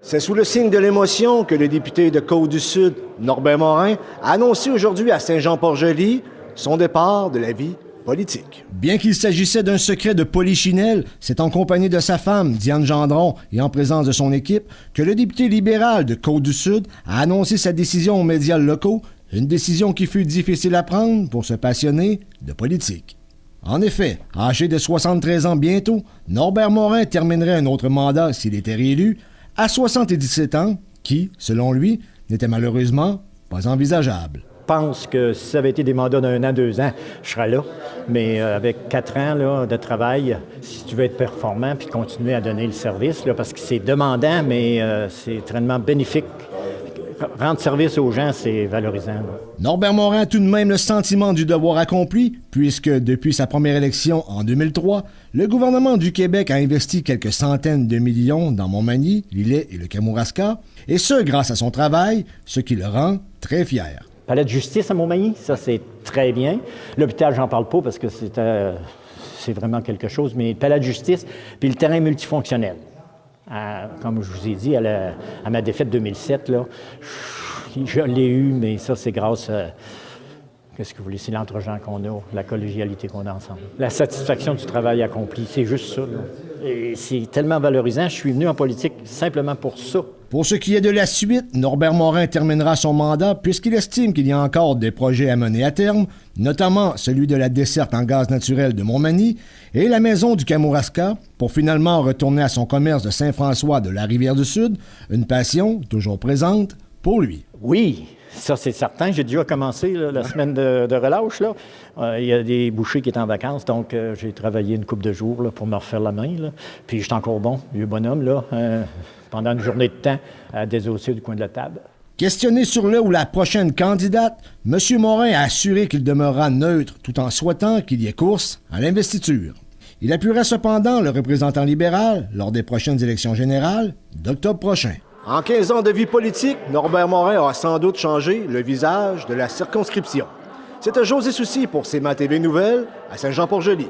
C'est sous le signe de l'émotion que le député de Côte-du-Sud, Norbert Morin, a annoncé aujourd'hui à Saint-Jean-Port-Joli son départ de la vie politique. Bien qu'il s'agissait d'un secret de polichinelle, c'est en compagnie de sa femme, Diane Gendron, et en présence de son équipe, que le député libéral de Côte-du-Sud a annoncé sa décision aux médias locaux, une décision qui fut difficile à prendre pour se passionner de politique. En effet, âgé de 73 ans bientôt, Norbert Morin terminerait un autre mandat s'il était réélu, à 77 ans, qui, selon lui, n'était malheureusement pas envisageable. Je pense que si ça avait été des mandats d'1 an, 2 ans, je serais là. Mais avec 4 ans là, de travail, si tu veux être performant puis continuer à donner le service, là, parce que c'est demandant, mais c'est extrêmement bénéfique. Rendre service aux gens, c'est valorisant. Là. Norbert Morin a tout de même le sentiment du devoir accompli, puisque depuis sa première élection en 2003, le gouvernement du Québec a investi quelques centaines de millions dans Montmagny, l'Îlet et le Kamouraska, et ce grâce à son travail, ce qui le rend très fier. Palais de justice à Montmagny, ça c'est très bien. L'hôpital, j'en parle pas parce que c'est vraiment quelque chose, mais le palais de justice, puis le terrain multifonctionnel. Comme je vous ai dit, à ma défaite 2007, là, je l'ai eu, mais ça, c'est grâce à qu'est-ce que vous voulez, c'est l'entre-gens qu'on a, la collégialité qu'on a ensemble. La satisfaction du travail accompli, c'est juste ça. Là. Et c'est tellement valorisant. Je suis venu en politique simplement pour ça. Pour ce qui est de la suite, Norbert Morin terminera son mandat puisqu'il estime qu'il y a encore des projets à mener à terme, notamment celui de la desserte en gaz naturel de Montmagny et la maison du Kamouraska, pour finalement retourner à son commerce de Saint-François de la Rivière-du-Sud, une passion toujours présente pour lui. Oui, ça c'est certain. J'ai déjà commencé là, la semaine de relâche. Là. Il y a des bouchers qui étaient en vacances, donc j'ai travaillé une couple de jours là, pour me refaire la main. Là. Puis j'étais encore bon, vieux bonhomme, là, pendant une journée de temps à désosser du coin de la table. Questionné sur le ou la prochaine candidate, M. Morin a assuré qu'il demeurera neutre tout en souhaitant qu'il y ait course à l'investiture. Il appuiera cependant le représentant libéral lors des prochaines élections générales d'octobre prochain. En 15 ans de vie politique, Norbert Morin a sans doute changé le visage de la circonscription. C'était José Soucy pour CMA TV Nouvelles à Saint-Jean-Port-Joli.